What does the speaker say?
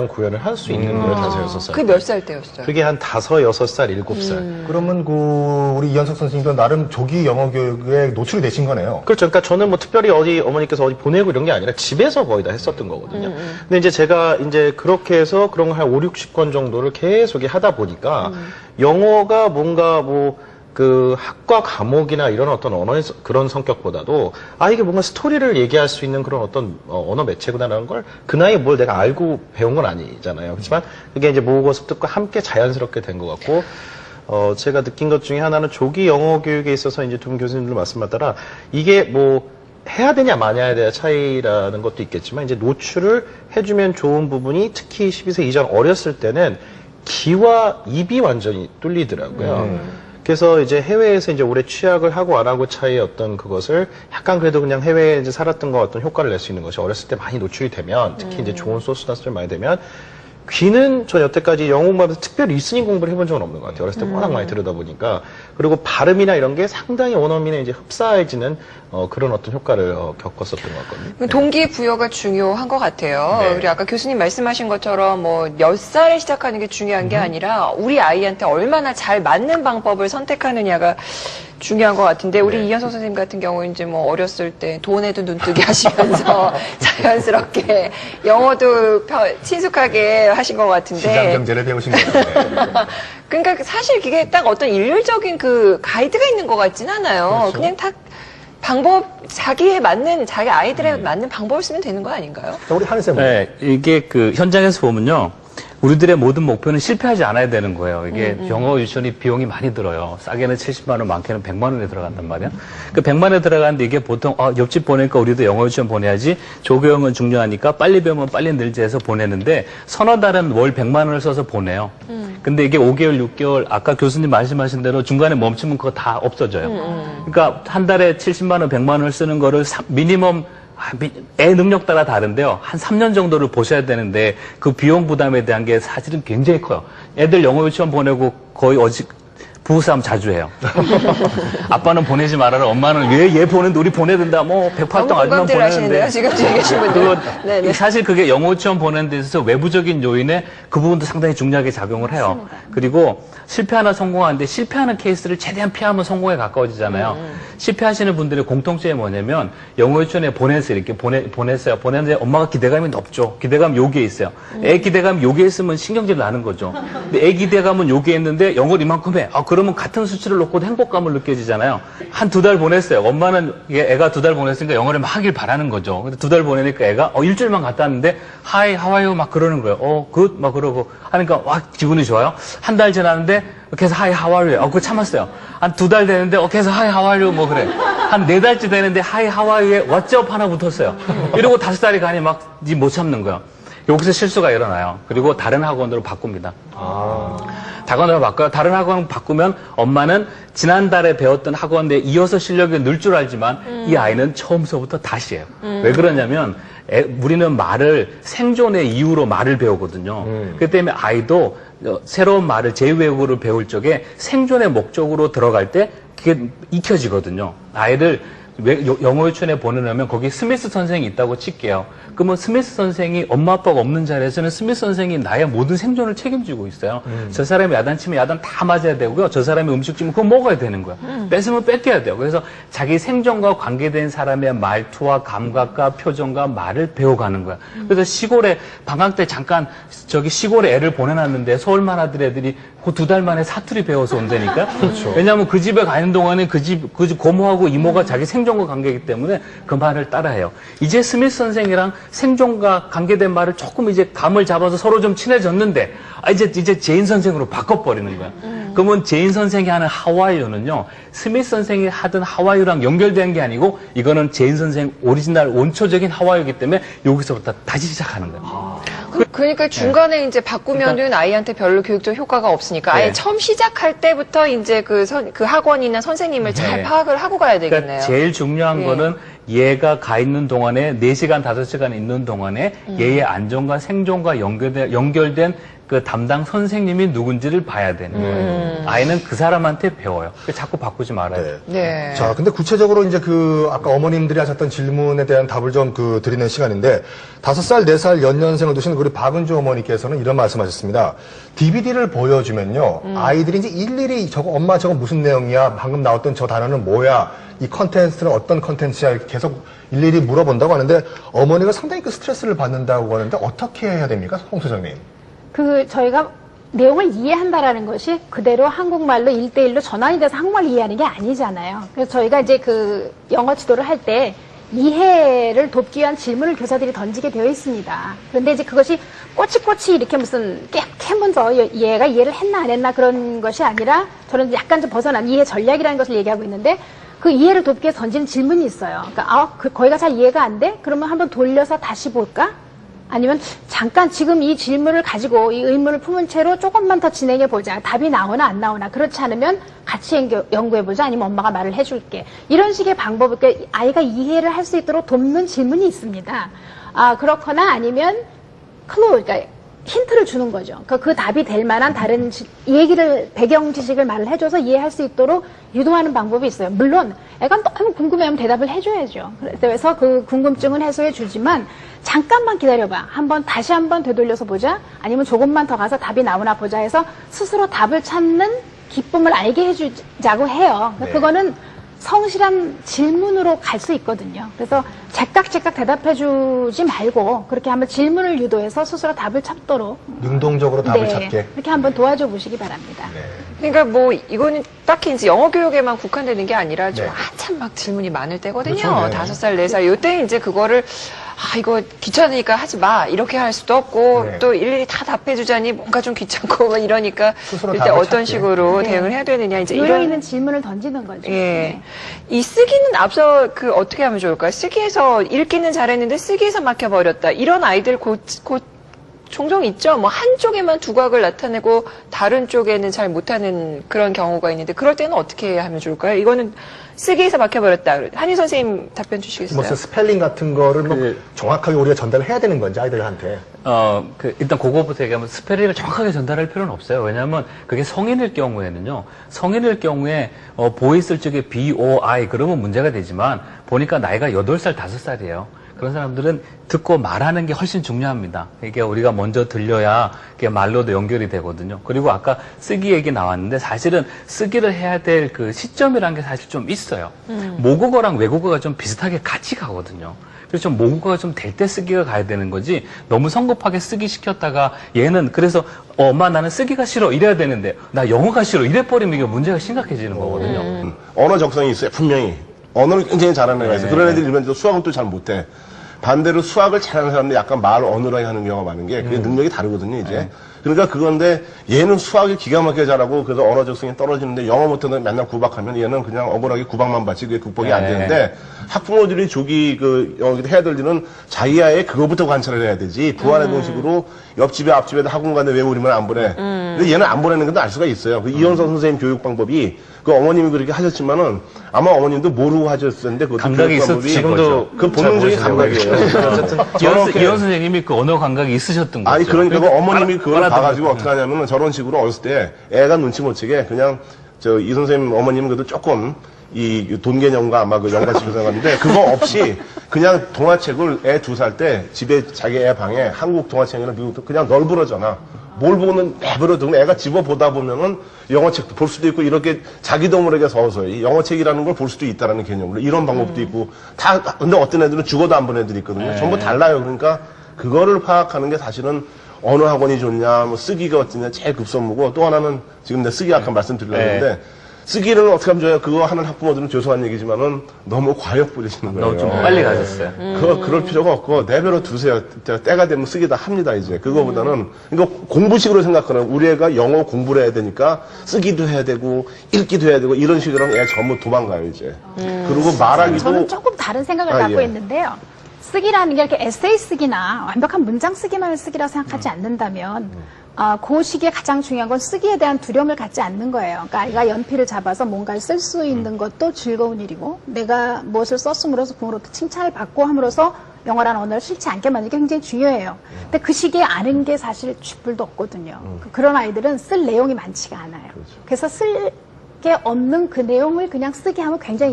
구현을 할 수 있는 거예요, 5, 6살. 그게 몇 살 때였어요? 그게 한 5, 6살, 7살. 그러면 우리 이현석 선생님도 나름 조기 영어 교육에 노출이 되신 거네요. 그렇죠. 그러니까 저는 뭐 특별히 어머니께서 어디 보내고 이런 게 아니라 집에서 거의 다 했었던 거거든요. 근데 이제 제가 이제 그렇게 해서 그런 거 한 5, 60권 정도를 계속 하다 보니까 영어가 뭔가 그 학과 과목이나 이런 어떤 언어의 그런 성격보다도 이게 뭔가 스토리를 얘기할 수 있는 그런 어떤 언어 매체구나라는 걸 그 나이에 뭘 내가 알고 배운 건 아니잖아요. 그렇지만 그게 이제 모국어 습득과 함께 자연스럽게 된 것 같고 제가 느낀 것 중에 하나는 조기 영어 교육에 있어서 이제 두 분 교수님들 말씀만 따라 이게 뭐 해야 되냐 마냐에 대한 차이라는 것도 있겠지만 이제 노출을 해주면 좋은 부분이 특히 12세 이전 어렸을 때는 귀와 입이 완전히 뚫리더라고요. 그래서 이제 해외에서 이제 오래 취학을 하고 안 하고 차이의 어떤 그것을 약간 그래도 그냥 해외에 이제 살았던 것 어떤 효과를 낼 수 있는 것이 어렸을 때 많이 노출이 되면 특히 이제 좋은 소스나 수준이 많이 되면 귀는 전 여태까지 영어 공부하면서 특별히 리스닝 공부를 해본 적은 없는 것 같아요. 어렸을 때 워낙 많이 들으다 보니까. 그리고 발음이나 이런 게 상당히 원어민에 이제 흡사해지는 그런 어떤 효과를 겪었었던 것 같거든요. 동기부여가 중요한 것 같아요. 네. 우리 아까 교수님 말씀하신 것처럼 뭐 몇 살에 시작하는 게 중요한 게 아니라 우리 아이한테 얼마나 잘 맞는 방법을 선택하느냐가 중요한 것 같은데 우리 이현석 선생님 같은 경우는 이제 뭐 어렸을 때 돈에도 눈뜨게 하시면서 자연스럽게 영어도 친숙하게 하신 것 같은데 시장 경제를 배우신 거예요. 그러니까 사실 그게 딱 어떤 일률적인 그 가이드가 있는 것 같진 않아요. 그렇죠. 그냥 딱 자기에 맞는, 자기 아이들에 맞는 방법을 쓰면 되는 거 아닌가요? 우리 한쌤. 네, 이게 그 현장에서 보면요. 우리들의 모든 목표는 실패하지 않아야 되는 거예요. 이게 영어 유치원이 비용이 많이 들어요. 싸게는 70만 원, 많게는 100만 원에 들어간단 말이에요. 그 100만 원에 들어가는데 이게 보통 옆집 보내니까 우리도 영어 유치원 보내야지. 조교형은 중요하니까 빨리 배우면 빨리 늘지 해서 보내는데 서너 달은 월 100만 원을 써서 보내요. 근데 이게 5개월, 6개월 아까 교수님 말씀하신 대로 중간에 멈추면 그거 다 없어져요. 그러니까 한 달에 70만 원, 100만 원을 쓰는 거를 미니멈 애 능력 따라 다른데요. 한 3년 정도를 보셔야 되는데 그 비용 부담에 대한 게 사실은 굉장히 커요. 애들 영어 유치원 보내고 거의 부부싸움 자주 해요. 아빠는 보내지 말아라. 엄마는 왜 얘 보내는데 우리 보내야 된다. 뭐 108동 아줌마 보내는데. 지금 뒤에 계신 분들. 사실 그게 영어 유치원 보내는 데 있어서 외부적인 요인에 그 부분도 상당히 중요하게 작용을 해요. 그리고 실패하나 성공하는데 실패하는 케이스를 최대한 피하면 성공에 가까워지잖아요. 실패하시는 분들의 공통점이 뭐냐면 영어 유치원에 보냈어요. 이렇게 보냈어요. 보냈는데 엄마가 기대감이 높죠. 기대감 요기에 있어요. 애 기대감 요기에 있으면 신경질 나는 거죠. 근데 애 기대감은 요기에 있는데 영어를 이만큼 해. 그러면 같은 수치를 놓고도 행복감을 느껴지잖아요. 한 2달 보냈어요. 엄마는 애가 2달 보냈으니까 영어를 막 하길 바라는 거죠. 근데 2달 보내니까 애가 일주일만 갔다 왔는데 Hi, how are you? 막 그러는 거예요. good? 막 그러고 하니까 와 기분이 좋아요. 한 달 지났는데 계속 Hi, how are you? 그거 참았어요. 한 2달 되는데 계속 Hi, how are you? 뭐 그래. 한 4달째 되는데 Hi, how are you에 What's up? 하나 붙었어요. 이러고 5달이 가니 막 못 참는 거예요. 여기서 실수가 일어나요. 그리고 다른 학원으로 바꿉니다. 학원으로 바꿔요. 다른 학원 바꾸면 엄마는 지난달에 배웠던 학원에 이어서 실력이 늘 줄 알지만 이 아이는 처음서부터 다시예요. 왜 그러냐면 우리는 말을 생존의 이유로 말을 배우거든요. 그렇기 때문에 아이도 새로운 말을 제2외국어를 배울 적에 생존의 목적으로 들어갈 때 그게 익혀지거든요. 아이를 영어 유치원에 보내려면 거기 스미스 선생이 있다고 칠게요. 그러면 스미스 선생이 엄마 아빠가 없는 자리에서는 스미스 선생이 나의 모든 생존을 책임지고 있어요. 저 사람이 야단치면 야단 다 맞아야 되고요. 저 사람이 음식 주면 그거 먹어야 되는 거예요. 뺏으면 뺏겨야 돼요. 그래서 자기 생존과 관계된 사람의 말투와 감각과 표정과 말을 배워가는 거야. 그래서 시골에 방학 때 잠깐 시골에 애를 보내놨는데 서울만 하던 애들이 그 2달 만에 사투리 배워서 온다니까. 그렇죠. 왜냐하면 그 집에 가는 동안에 그 집 고모하고 이모가 자기 생존과 관계이기 때문에 그 말을 따라해요. 이제 스미스 선생이랑 생존과 관계된 말을 조금 이제 감을 잡아서 서로 좀 친해졌는데 이제 제인 선생으로 바꿔버리는 거야. 그러면 제인 선생이 하는 하와이유는요, 스미스 선생이 하던 하와이유랑 연결된 게 아니고 이거는 제인 선생 오리지널 원초적인 하와이유이기 때문에 여기서부터 다시 시작하는 거예요. 그러니까 중간에 이제 바꾸면은 아이한테 별로 교육적 효과가 없으니까 아예 처음 시작할 때부터 이제 그 학원이나 선생님을 잘 파악을 하고 가야 되겠네요. 그러니까 제일 중요한 거는 얘가 가 있는 동안에 4시간, 5시간 있는 동안에 얘의 안전과 생존과 연결된 그 담당 선생님이 누군지를 봐야 되는 거예요. 아이는 그 사람한테 배워요. 자꾸 바꾸지 말아요. 네. 네. 자, 근데 구체적으로 이제 아까 어머님들이 하셨던 질문에 대한 답을 좀 드리는 시간인데, 5살, 4살 연년생을 두신 우리 박은주 어머니께서는 이런 말씀하셨습니다. DVD를 보여주면요, 아이들이 이제 일일이 엄마 저거 무슨 내용이야? 방금 나왔던 저 단어는 뭐야? 이 컨텐츠는 어떤 컨텐츠야? 이렇게 계속 일일이 물어본다고 하는데, 어머니가 상당히 그 스트레스를 받는다고 하는데, 어떻게 해야 됩니까? 홍 소장님. 저희가 내용을 이해한다라는 것이 그대로 한국말로 1대1로 전환이 돼서 한국말로 이해하는 게 아니잖아요. 그래서 저희가 이제 영어 지도를 할 때 이해를 돕기 위한 질문을 교사들이 던지게 되어 있습니다. 그런데 이제 그것이 꼬치꼬치 이렇게 무슨 깨문서 얘가 이해를 했나 안 했나 그런 것이 아니라 저는 약간 좀 벗어난 이해 전략이라는 것을 얘기하고 있는데 그 이해를 돕기 위해서 던지는 질문이 있어요. 그러니까 거기가 잘 이해가 안 돼? 그러면 한번 돌려서 다시 볼까? 아니면 잠깐 지금 이 질문을 가지고 이 의문을 품은 채로 조금만 더 진행해 보자. 답이 나오나 안 나오나. 그렇지 않으면 같이 연구해 보자. 아니면 엄마가 말을 해줄게. 이런 식의 방법을 아이가 이해를 할 수 있도록 돕는 질문이 있습니다. 그렇거나 아니면 그러니까 힌트를 주는 거죠. 그 답이 될 만한 다른 배경 지식을 말을 해줘서 이해할 수 있도록 유도하는 방법이 있어요. 물론 애가 너무 궁금해하면 대답을 해줘야죠. 그래서 그 궁금증은 해소해 주지만 잠깐만 기다려봐. 다시 한번 되돌려서 보자. 아니면 조금만 더 가서 답이 나오나 보자 해서 스스로 답을 찾는 기쁨을 알게 해주자고 해요. 네. 그거는 성실한 질문으로 갈 수 있거든요. 그래서 제깍제깍 대답해주지 말고 그렇게 한번 질문을 유도해서 스스로 답을 찾도록 능동적으로 답을 찾게. 그렇게 한번 도와줘 보시기 바랍니다. 네. 그러니까 이거는 딱히 이제 영어 교육에만 국한되는 게 아니라 좀 네. 한참 막 질문이 많을 때거든요. 그렇죠, 네. 5살, 4살. 요때 이제 그거를 이거 귀찮으니까 하지 마. 이렇게 할 수도 없고, 네. 또 일일이 다 답해주자니 뭔가 좀 귀찮고, 막 이러니까, 스스로 일단 답을 어떤 찾게. 식으로 네. 대응을 해야 되느냐, 이제 요령 이런. 있는 질문을 던지는 거죠. 예. 네. 이 쓰기는 앞서 어떻게 하면 좋을까요? 쓰기에서 읽기는 잘했는데 쓰기에서 막혀버렸다. 이런 아이들 종종 있죠. 한쪽에만 두각을 나타내고 다른 쪽에는 잘 못하는 그런 경우가 있는데 그럴 때는 어떻게 하면 좋을까요? 이거는 쓰기에서 막혀버렸다. 한희 선생님 답변 주시겠어요? 무슨 스펠링 같은 거를 정확하게 우리가 전달을 해야 되는 건지 아이들한테. 일단 그거부터 얘기하면 스펠링을 정확하게 전달할 필요는 없어요. 왜냐하면 그게 성인일 경우에는요. 성인일 경우에 보이쓸 적에 BOI 그러면 문제가 되지만 보니까 나이가 8살, 5살이에요. 그런 사람들은 듣고 말하는 게 훨씬 중요합니다. 이게 우리가 먼저 들려야 이게 말로도 연결이 되거든요. 그리고 아까 쓰기 얘기 나왔는데 사실은 쓰기를 해야 될 그 시점이라는 게 사실 좀 있어요. 모국어랑 외국어가 좀 비슷하게 같이 가거든요. 그래서 좀 모국어가 좀 될 때 쓰기가 가야 되는 거지 너무 성급하게 쓰기 시켰다가 얘는 그래서 엄마 나는 쓰기가 싫어 이래야 되는데 나 영어가 싫어 이래버리면 이게 문제가 심각해지는 거거든요. 언어 적성이 있어요, 분명히. 언어를 굉장히 잘하는 애가 있어요. 그런 애들이 일반적으로 수학은 또 잘 못해. 반대로 수학을 잘하는 사람들이 약간 말 어눌하게 하는 경우가 많은 게 그게 능력이 다르거든요, 이제. 그러니까 그건데 얘는 수학을 기가 막히게 잘하고 그래서 언어 적성이 떨어지는데 영어 못하는 맨날 구박하면 얘는 그냥 억울하게 구박만 받지 그게 극복이 안 되는데 학부모들이 여기 해야 될 일은 자기 아이의 그거부터 관찰을 해야 되지 부안의 동식으로 옆집에 앞집에도 학원 가는데 왜 우리만 안 보내. 근데 얘는 안 보내는 것도 알 수가 있어요. 이현서 선생님 교육 방법이 그 어머님이 그렇게 하셨지만은 아마 어머님도 모르고 하셨을 텐데 그것도 감각이 교육 방법이 지금도 그 본능적인 감각이에요. 이현 선생님이 그 언어 감각이 있으셨던 거죠. 아니 그러니까 그 어머님이 그걸 알아듣는 봐가지고 거죠. 어떻게 하냐면은 저런 식으로 어렸을 때 애가 눈치 못 채게 그냥 이 선생님 어머님은 그래도 조금 이 돈 개념과 아마 그 연관시켜서 생각하는데 그거 없이 그냥 동화책을 애 2살 때 집에 자기 애 방에 한국 동화책이나 미국 그냥 널브러잖아. 뭘 보고는 내버려 두고 애가 집어 보다 보면은 영어책도 볼 수도 있고 이렇게 자기도 모르게 서서히 영어책이라는 걸 볼 수도 있다라는 개념으로 이런 방법도 있고 다 근데 어떤 애들은 죽어도 안 본 애들이 있거든요. 전부 달라요. 그러니까 그거를 파악하는 게 사실은 어느 학원이 좋냐, 뭐 쓰기가 어떠냐 제일 급선무고 또 하나는 지금 내가 쓰기 아까 말씀드리려고 했는데 쓰기를 어떻게 하면 좋아요? 그거 하는 학부모들은 죄송한 얘기지만은 너무 과욕 부리시는 거예요. 너무 좀 빨리 가셨어요. 그럴 필요가 없고 내버려 두세요. 때가 되면 쓰기다 합니다 이제. 그거보다는 그러니까 공부식으로 생각하는 우리 애가 영어 공부를 해야 되니까 쓰기도 해야 되고 읽기도 해야 되고 이런 식으로 하면 애 전부 도망가요 이제. 그리고 말하기도 저는 조금 다른 생각을 갖고 있는데요. 쓰기라는 게 이렇게 에세이 쓰기나 완벽한 문장 쓰기만을 쓰기라고 생각하지 않는다면 그 시기에 가장 중요한 건 쓰기에 대한 두려움을 갖지 않는 거예요. 그러니까 아이가 연필을 잡아서 뭔가를 쓸 수 있는 것도 즐거운 일이고, 내가 무엇을 썼음으로써 부모로부터 칭찬을 받고 함으로써 영어라는 언어를 싫지 않게 만드는 게 굉장히 중요해요. 근데 그 시기에 아는 게 사실 쥐뿔도 없거든요. 그런 아이들은 쓸 내용이 많지가 않아요. 그래서 쓸 게 없는 그 내용을 그냥 쓰게 하면 굉장히